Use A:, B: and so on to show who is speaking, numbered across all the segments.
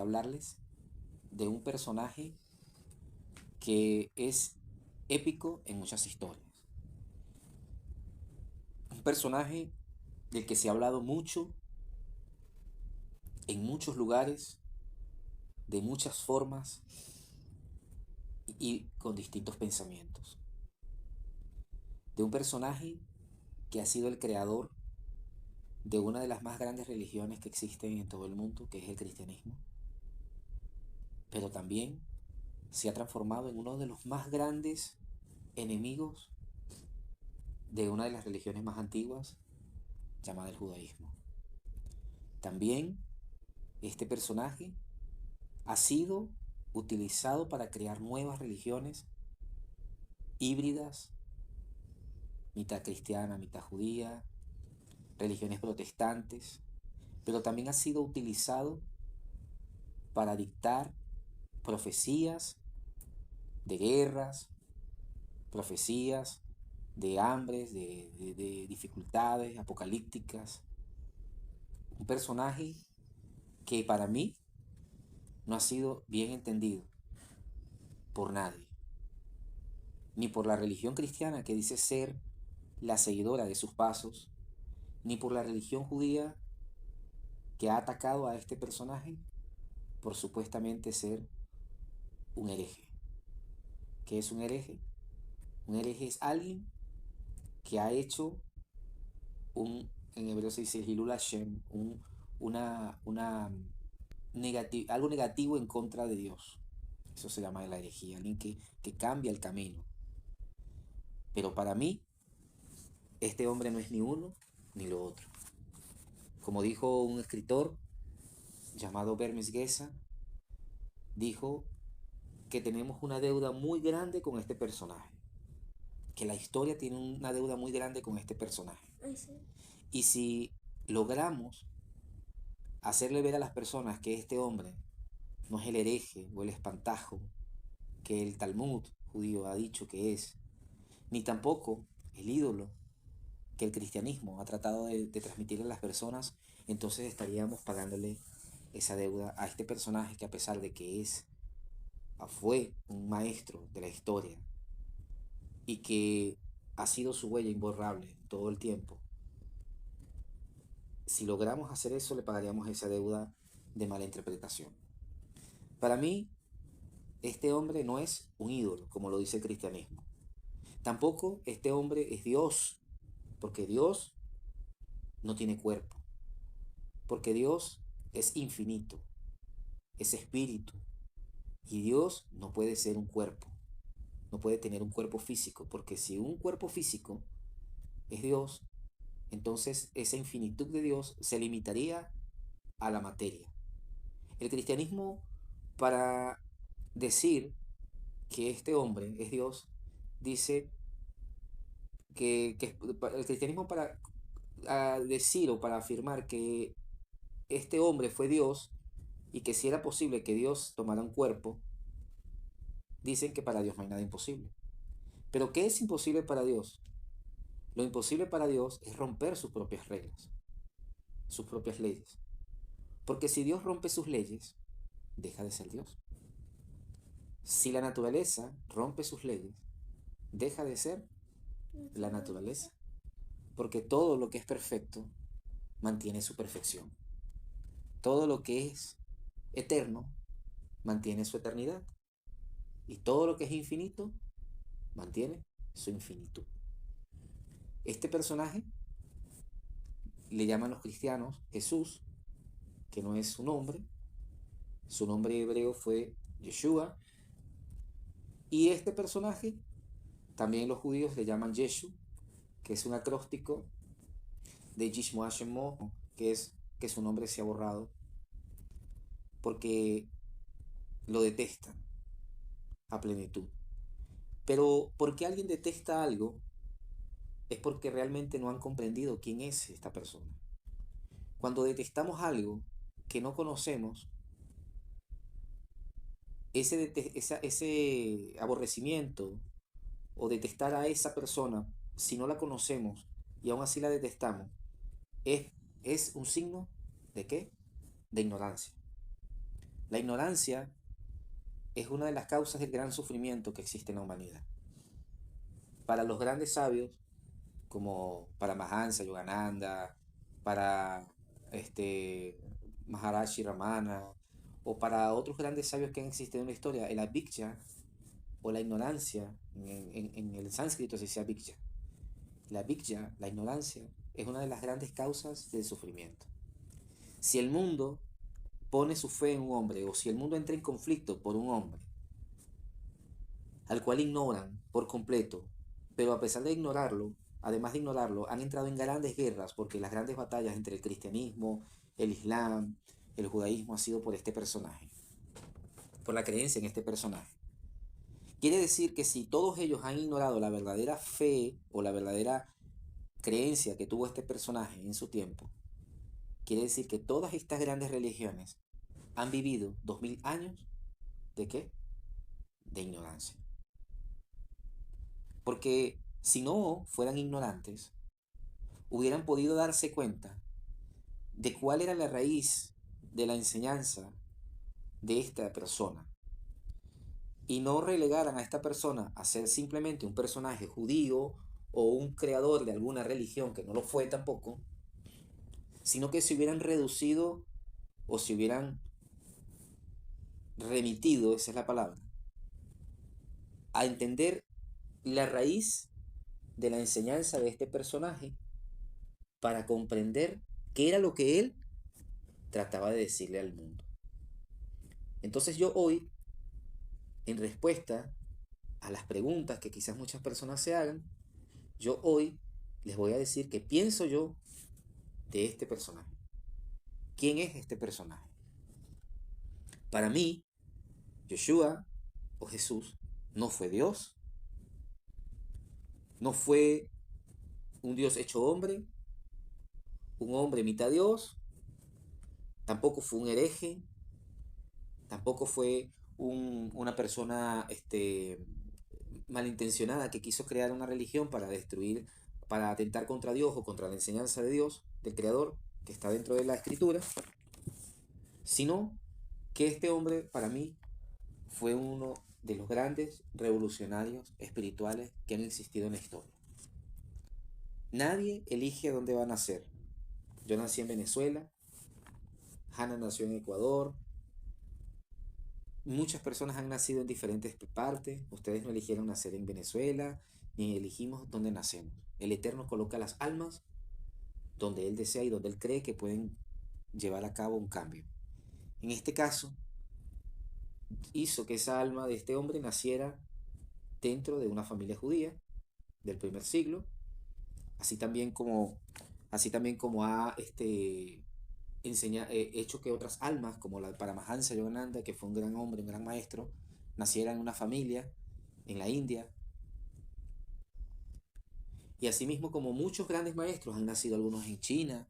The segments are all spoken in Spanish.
A: Voy a hablarles de un personaje que es épico en muchas historias. Un personaje del que se ha hablado mucho en muchos lugares, de muchas formas y con distintos pensamientos. De un personaje que ha sido el creador de una de las más grandes religiones que existen en todo el mundo, que es el cristianismo, pero también se ha transformado en uno de los más grandes enemigos de una de las religiones más antiguas, llamada el judaísmo. También este personaje ha sido utilizado para crear nuevas religiones híbridas, mitad cristiana, mitad judía, religiones protestantes, pero también ha sido utilizado para dictar profecías de guerras, profecías de hambres, de dificultades apocalípticas. Un personaje que para mí no ha sido bien entendido por nadie, ni por la religión cristiana que dice ser la seguidora de sus pasos, ni por la religión judía que ha atacado a este personaje por supuestamente ser un hereje. ¿Qué es un hereje? Un hereje es alguien que ha hecho en hebreo se dice Hilul Hashem, algo negativo en contra de Dios. Eso se llama la herejía, alguien que cambia el camino. Pero para mí, este hombre no es ni uno ni lo otro. Como dijo un escritor llamado Bermes Geza, dijo que tenemos una deuda muy grande con este personaje. Que la historia tiene una deuda muy grande con este personaje.
B: Ay, sí.
A: Y si logramos hacerle ver a las personas que este hombre no es el hereje o el espantajo que el Talmud judío ha dicho que es, ni tampoco el ídolo que el cristianismo ha tratado de transmitirle a las personas, entonces estaríamos pagándole esa deuda a este personaje que a pesar de que fue un maestro de la historia y que ha sido su huella imborrable todo el tiempo, si logramos hacer eso le pagaríamos esa deuda de mala interpretación. Para mí, este hombre no es un ídolo, como lo dice el cristianismo. Tampoco este hombre es Dios, porque Dios no tiene cuerpo, porque Dios es infinito, es espíritu, y Dios no puede ser un cuerpo, no puede tener un cuerpo físico, porque si un cuerpo físico es Dios, entonces esa infinitud de Dios se limitaría a la materia. El cristianismo, para decir que este hombre es Dios, dice que el cristianismo para decir o para afirmar que este hombre fue Dios y que si era posible que Dios tomara un cuerpo, dicen que para Dios no hay nada imposible. Pero ¿qué es imposible para Dios? Lo imposible para Dios es romper sus propias reglas, sus propias leyes. Porque si Dios rompe sus leyes, deja de ser Dios. Si la naturaleza rompe sus leyes, deja de ser la naturaleza. Porque todo lo que es perfecto mantiene su perfección. Todo lo que es eterno mantiene su eternidad. Y todo lo que es infinito mantiene su infinitud. Este personaje le llaman los cristianos Jesús, que no es su nombre. Su nombre hebreo fue Yeshua. Y este personaje también los judíos le llaman Yeshu, que es un acróstico de Yishmo Hashemo, que es que su nombre se ha borrado porque lo detestan a plenitud. Pero porque alguien detesta algo es porque realmente no han comprendido quién es esta persona. Cuando detestamos algo que no conocemos, ese aborrecimiento o detestar a esa persona, si no la conocemos y aún así la detestamos, es, es un signo de qué? De ignorancia. La ignorancia es una de las causas del gran sufrimiento que existe en la humanidad. Para los grandes sabios, como Paramahansa, Yogananda, para este, Maharaji Ramana, o para otros grandes sabios que han existido en la historia, el avidya o la ignorancia, en el sánscrito se dice avidya. La avidya, la ignorancia, es una de las grandes causas del sufrimiento. Si el mundo pone su fe en un hombre, o si el mundo entra en conflicto por un hombre, al cual ignoran por completo, pero a pesar de ignorarlo, además de ignorarlo, han entrado en grandes guerras, porque las grandes batallas entre el cristianismo, el islam, el judaísmo ha sido por este personaje, por la creencia en este personaje. Quiere decir que si todos ellos han ignorado la verdadera fe o la verdadera creencia que tuvo este personaje en su tiempo, quiere decir que todas estas grandes religiones han vivido 2000 años ¿de qué? De ignorancia. Porque si no fueran ignorantes, hubieran podido darse cuenta de cuál era la raíz de la enseñanza de esta persona y no relegaran a esta persona a ser simplemente un personaje judío o un creador de alguna religión, que no lo fue tampoco, sino que se hubieran reducido o se hubieran remitido, esa es la palabra, a entender la raíz de la enseñanza de este personaje para comprender qué era lo que él trataba de decirle al mundo. Entonces yo hoy, en respuesta a las preguntas que quizás muchas personas se hagan, yo hoy les voy a decir qué pienso yo de este personaje. ¿Quién es este personaje? Para mí, Yeshua o Jesús no fue Dios, no fue un Dios hecho hombre, un hombre mitad Dios, tampoco fue un hereje, tampoco fue una persona malintencionada que quiso crear una religión para destruir, para atentar contra Dios o contra la enseñanza de Dios, del Creador, que está dentro de la Escritura, sino que este hombre, para mí, fue uno de los grandes revolucionarios espirituales que han existido en la historia. Nadie elige dónde va a nacer. Yo nací en Venezuela, Hannah nació en Ecuador, muchas personas han nacido en diferentes partes. Ustedes no eligieron nacer en Venezuela, ni elegimos dónde nacemos. El Eterno coloca las almas donde Él desea y donde Él cree que pueden llevar a cabo un cambio. En este caso, hizo que esa alma de este hombre naciera dentro de una familia judía del primer siglo, así también como, así también como ha hecho que otras almas, como la de Paramahansa Yogananda, que fue un gran hombre, un gran maestro, naciera en una familia en la India. Y asimismo como muchos grandes maestros han nacido algunos en China,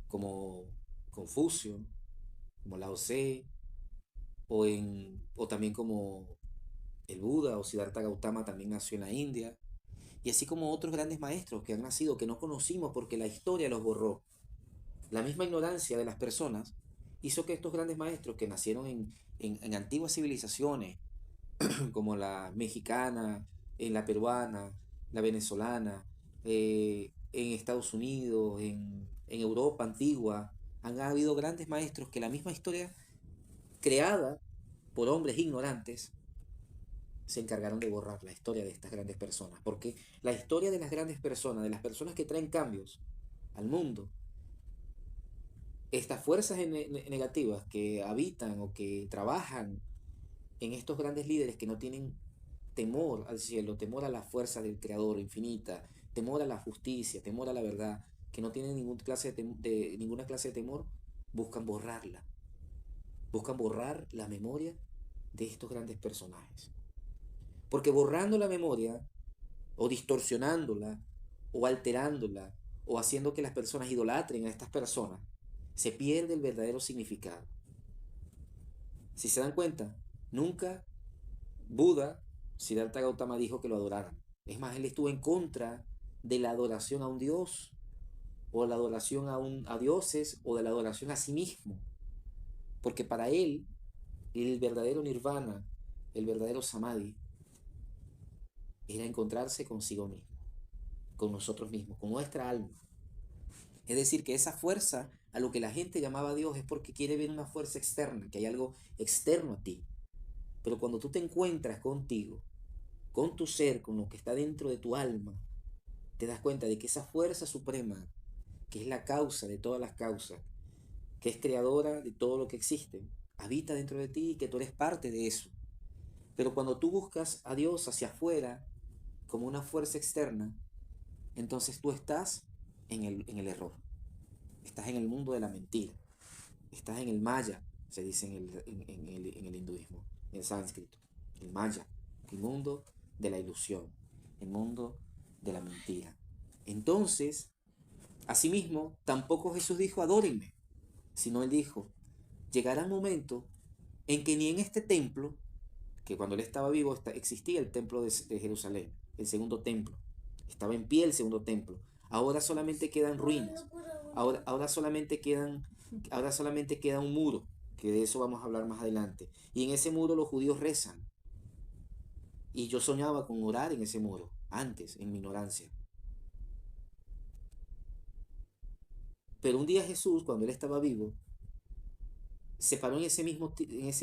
A: como Confucio, como Lao Tse, o también como el Buda o Siddhartha Gautama también nació en la India, y así como otros grandes maestros que han nacido que no conocimos porque la historia los borró. La misma ignorancia de las personas hizo que estos grandes maestros que nacieron en antiguas civilizaciones, como la mexicana, en la peruana, la venezolana, en Estados Unidos, en Europa antigua, han habido grandes maestros que la misma historia creada por hombres ignorantes se encargaron de borrar la historia de estas grandes personas. Porque la historia de las grandes personas, de las personas que traen cambios al mundo, estas fuerzas negativas que habitan o que trabajan en estos grandes líderes que no tienen temor al cielo, temor a la fuerza del Creador infinita, temor a la justicia, temor a la verdad, que no tienen ninguna clase de temor, buscan borrarla. Buscan borrar la memoria de estos grandes personajes. Porque borrando la memoria, o distorsionándola, o alterándola, o haciendo que las personas idolatren a estas personas, se pierde el verdadero significado. Si se dan cuenta, nunca Buda, Siddhartha Gautama, dijo que lo adoraran. Es más, él estuvo en contra de la adoración a un dios, o la adoración a dioses, o de la adoración a sí mismo. Porque para él, el verdadero nirvana, el verdadero samadhi, era encontrarse consigo mismo, con nosotros mismos, con nuestra alma. Es decir, que esa fuerza, a lo que la gente llamaba Dios, es porque quiere ver una fuerza externa, que hay algo externo a ti. Pero cuando tú te encuentras contigo, con tu ser, con lo que está dentro de tu alma, te das cuenta de que esa fuerza suprema, que es la causa de todas las causas, que es creadora de todo lo que existe, habita dentro de ti y que tú eres parte de eso. Pero cuando tú buscas a Dios hacia afuera, como una fuerza externa, entonces tú estás en el error. Estás en el mundo de la mentira. Estás en el maya, se dice en el hinduismo, en el sánscrito. El maya, el mundo de la ilusión, el mundo de la mentira. Entonces, asimismo, tampoco Jesús dijo, adórenme, sino él dijo, llegará un momento en que ni en este templo, que cuando él estaba vivo existía el templo de Jerusalén, el segundo templo, estaba en pie el segundo templo, ahora solamente quedan ruinas, ahora solamente queda un muro, que de eso vamos a hablar más adelante, y en ese muro los judíos rezan, y yo soñaba con orar en ese muro, antes, en mi ignorancia. Pero un día Jesús, cuando él estaba vivo, se paró en ese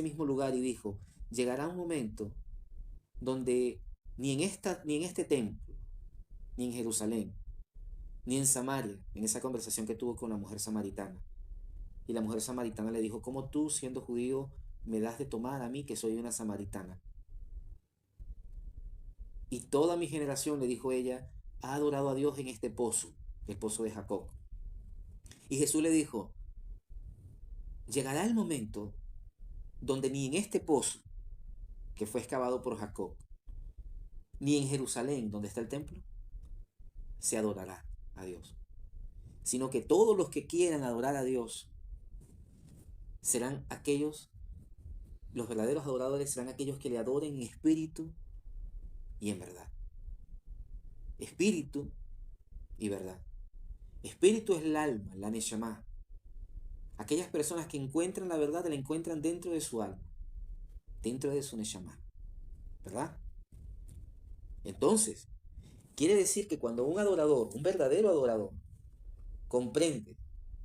A: mismo lugar y dijo, llegará un momento donde ni en este templo, ni en Jerusalén, ni en Samaria, en esa conversación que tuvo con la mujer samaritana. Y la mujer samaritana le dijo, ¿cómo tú, siendo judío, me das de tomar a mí, que soy una samaritana? Y toda mi generación, le dijo ella, ha adorado a Dios en este pozo, el pozo de Jacob. Y Jesús le dijo, llegará el momento donde ni en este pozo, que fue excavado por Jacob, ni en Jerusalén, donde está el templo, se adorará a Dios, sino que todos los que quieran adorar a Dios serán aquellos, los verdaderos adoradores serán aquellos que le adoren en espíritu y en verdad. Espíritu y verdad. Espíritu es el alma, la neshama. Aquellas personas que encuentran la verdad la encuentran dentro de su alma, dentro de su neshama, ¿verdad? Entonces, quiere decir que cuando un adorador, un verdadero adorador, comprende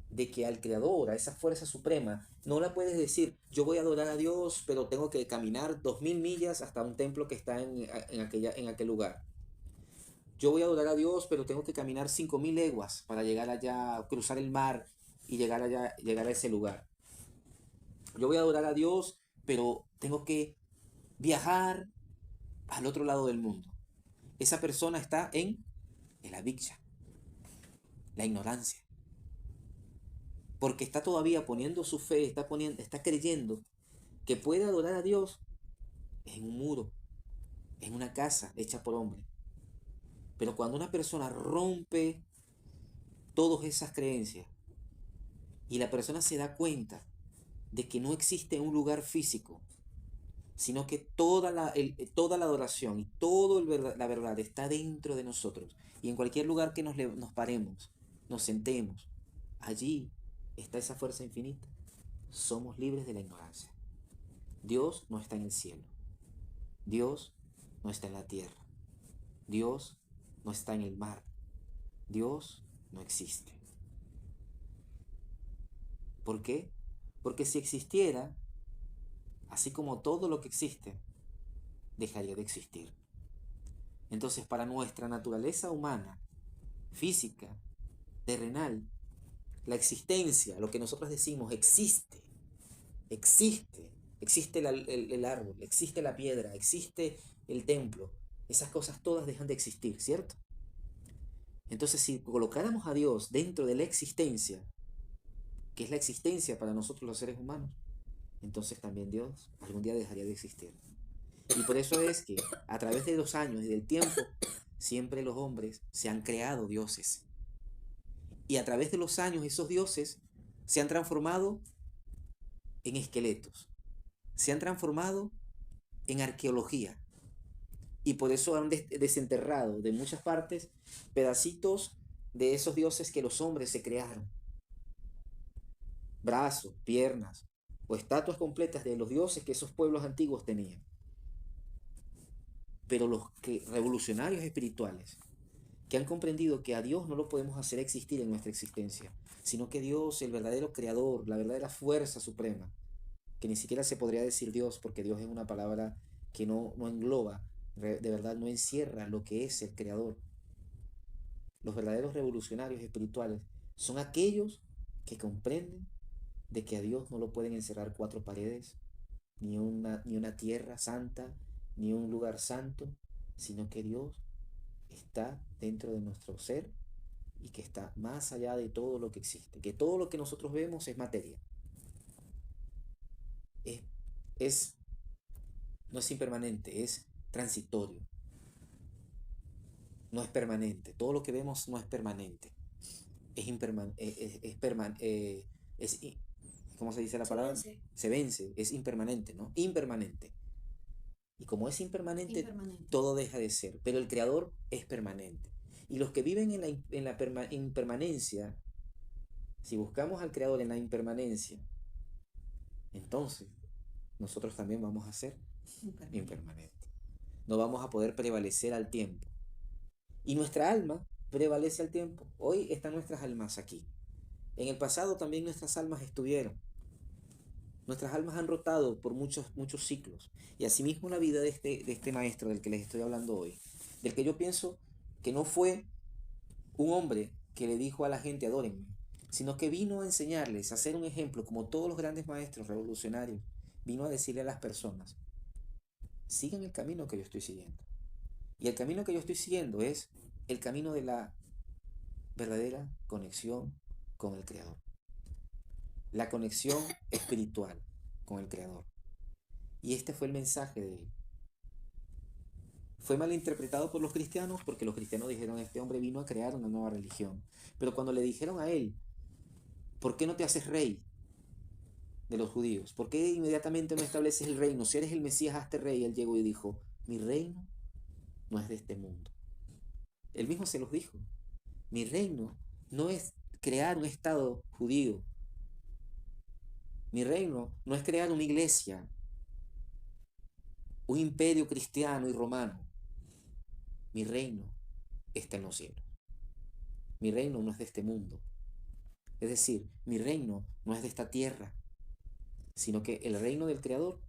A: de que al creador, a esa fuerza suprema, no la puedes decir, yo voy a adorar a Dios, pero tengo que caminar 2000 millas hasta un templo que está en aquel lugar. Yo voy a adorar a Dios, pero tengo que caminar 5000 leguas para llegar allá, cruzar el mar y llegar allá, llegar a ese lugar. Yo voy a adorar a Dios, pero tengo que viajar al otro lado del mundo. Esa persona está en la dicha, la ignorancia. Porque está todavía poniendo su fe, está creyendo que puede adorar a Dios en un muro, en una casa hecha por hombre. Pero cuando una persona rompe todas esas creencias y la persona se da cuenta de que no existe un lugar físico, sino que toda la adoración y toda la verdad está dentro de nosotros. Y en cualquier lugar que nos paremos, nos sentemos, allí está esa fuerza infinita. Somos libres de la ignorancia. Dios no está en el cielo. Dios no está en la tierra. Dios no está en el mar. Dios no existe. ¿Por qué? Porque si existiera, así como todo lo que existe, dejaría de existir. Entonces, para nuestra naturaleza humana, física, terrenal, la existencia, lo que nosotros decimos, existe, existe, existe el árbol, existe la piedra, existe el templo, esas cosas todas dejan de existir, ¿cierto? Entonces, si colocáramos a Dios dentro de la existencia, que es la existencia para nosotros los seres humanos, entonces también Dios algún día dejaría de existir. Y por eso es que a través de los años y del tiempo, siempre los hombres se han creado dioses. Y a través de los años esos dioses se han transformado en esqueletos, se han transformado en arqueología. Y por eso han desenterrado de muchas partes pedacitos de esos dioses que los hombres se crearon. Brazos, piernas, o estatuas completas de los dioses que esos pueblos antiguos tenían. Pero los revolucionarios espirituales, que han comprendido que a Dios no lo podemos hacer existir en nuestra existencia, sino que Dios, el verdadero creador, la verdadera fuerza suprema, que ni siquiera se podría decir Dios, porque Dios es una palabra que no engloba, de verdad no encierra lo que es el creador. Los verdaderos revolucionarios espirituales son aquellos que comprenden de que a Dios no lo pueden encerrar cuatro paredes, ni una tierra santa, ni un lugar santo, sino que Dios está dentro de nuestro ser y que está más allá de todo lo que existe, que todo lo que nosotros vemos es materia, es, es no es impermanente, es transitorio, no es permanente, todo lo que vemos no es permanente, es imperman es, perman es ¿cómo se dice la palabra? Se vence, es impermanente, ¿no? Impermanente. Y como es impermanente, todo deja de ser, pero el creador es permanente. Y los que viven en la impermanencia, si buscamos al creador en la impermanencia, entonces nosotros también vamos a ser impermanentes. No vamos a poder prevalecer al tiempo. Y nuestra alma prevalece al tiempo. Hoy están nuestras almas aquí. En el pasado también nuestras almas estuvieron. Nuestras almas han rotado por muchos, muchos ciclos. Y asimismo la vida de este maestro del que les estoy hablando hoy, del que yo pienso que no fue un hombre que le dijo a la gente adórenme, sino que vino a enseñarles, a ser un ejemplo, como todos los grandes maestros revolucionarios, vino a decirle a las personas, sigan el camino que yo estoy siguiendo. Y el camino que yo estoy siguiendo es el camino de la verdadera conexión con el Creador. La conexión espiritual con el Creador. Y este fue el mensaje de él. Fue malinterpretado por los cristianos porque los cristianos dijeron, este hombre vino a crear una nueva religión. Pero cuando le dijeron a él, ¿por qué no te haces rey de los judíos? ¿Por qué inmediatamente no estableces el reino? Si eres el Mesías, hazte rey. Él llegó y dijo, mi reino no es de este mundo. Él mismo se los dijo. Mi reino no es crear un estado judío. Mi reino no es crear una iglesia, un imperio cristiano y romano. Mi reino está en los cielos. Mi reino no es de este mundo. Es decir, mi reino no es de esta tierra, sino que el reino del Creador,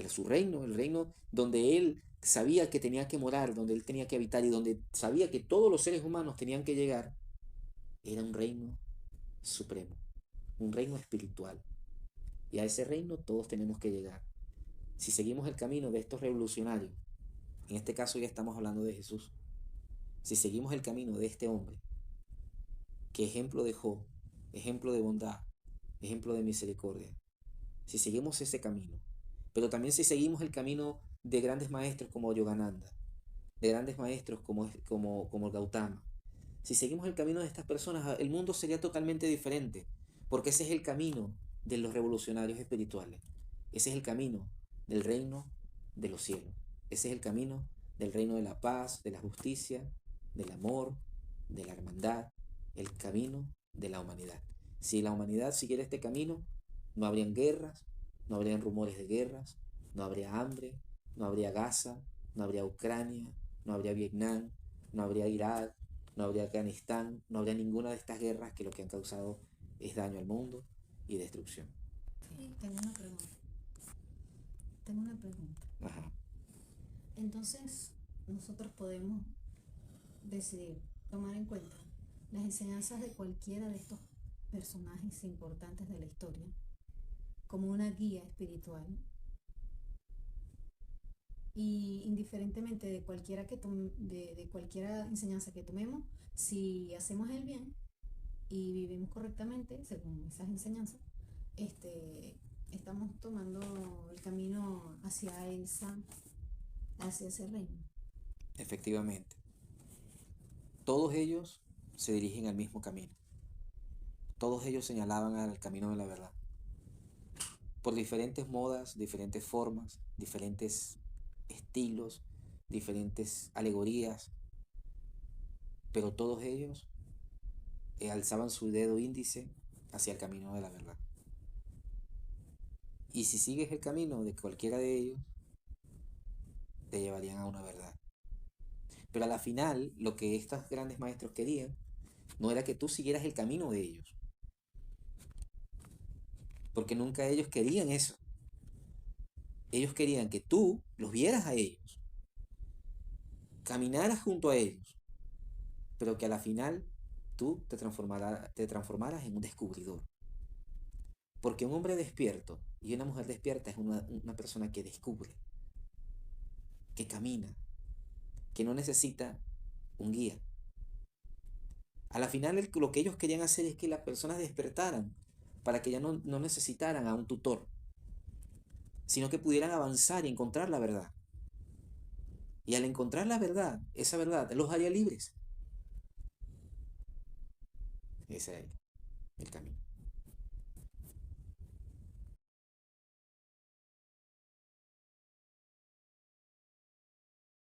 A: su reino, el reino donde Él sabía que tenía que morar, donde Él tenía que habitar y donde sabía que todos los seres humanos tenían que llegar, era un reino supremo, un reino espiritual. Y a ese reino todos tenemos que llegar. Si seguimos el camino de estos revolucionarios, en este caso ya estamos hablando de Jesús, si seguimos el camino de este hombre, que ejemplo dejó, ejemplo de bondad, ejemplo de misericordia, si seguimos ese camino, pero también si seguimos el camino de grandes maestros como Yogananda, de grandes maestros como Gautama, si seguimos el camino de estas personas, el mundo sería totalmente diferente, porque ese es el camino de los revolucionarios espirituales, ese es el camino del reino de los cielos, ese es el camino del reino de la paz, de la justicia, del amor, de la hermandad, el camino de la humanidad. Si la humanidad siguiera este camino, no habrían guerras, no habrían rumores de guerras, no habría hambre, no habría Gaza, no habría Ucrania, no habría Vietnam, no habría Irak, no habría Afganistán, no habría ninguna de estas guerras que lo que han causado es daño al mundo y destrucción.
B: Sí, tengo una pregunta. Tengo una pregunta.
A: Ajá.
B: Entonces, nosotros podemos decidir tomar en cuenta las enseñanzas de cualquiera de estos personajes importantes de la historia como una guía espiritual y indiferentemente de cualquiera de cualquiera enseñanza que tomemos, si hacemos el bien y vivimos correctamente según esas enseñanzas, estamos tomando el camino hacia ese reino.
A: Efectivamente, todos ellos se dirigen al mismo camino. Todos ellos señalaban al camino de la verdad. Por diferentes modas, diferentes formas, diferentes estilos, diferentes alegorías, pero todos ellos alzaban su dedo índice hacia el camino de la verdad. Y si sigues el camino de cualquiera de ellos, te llevarían a una verdad. Pero a la final, lo que estos grandes maestros querían no era que tú siguieras el camino de ellos, porque nunca ellos querían eso. Ellos querían que tú los vieras a ellos, caminaras junto a ellos, pero que a la final tú te transformaras en un descubridor. Porque un hombre despierto y una mujer despierta es una persona que descubre, que camina, que no necesita un guía. A la final lo que ellos querían hacer es que las personas despertaran para que ya no necesitaran a un tutor, sino que pudieran avanzar y encontrar la verdad. Y al encontrar la verdad, esa verdad los haría libres. Ese es el camino.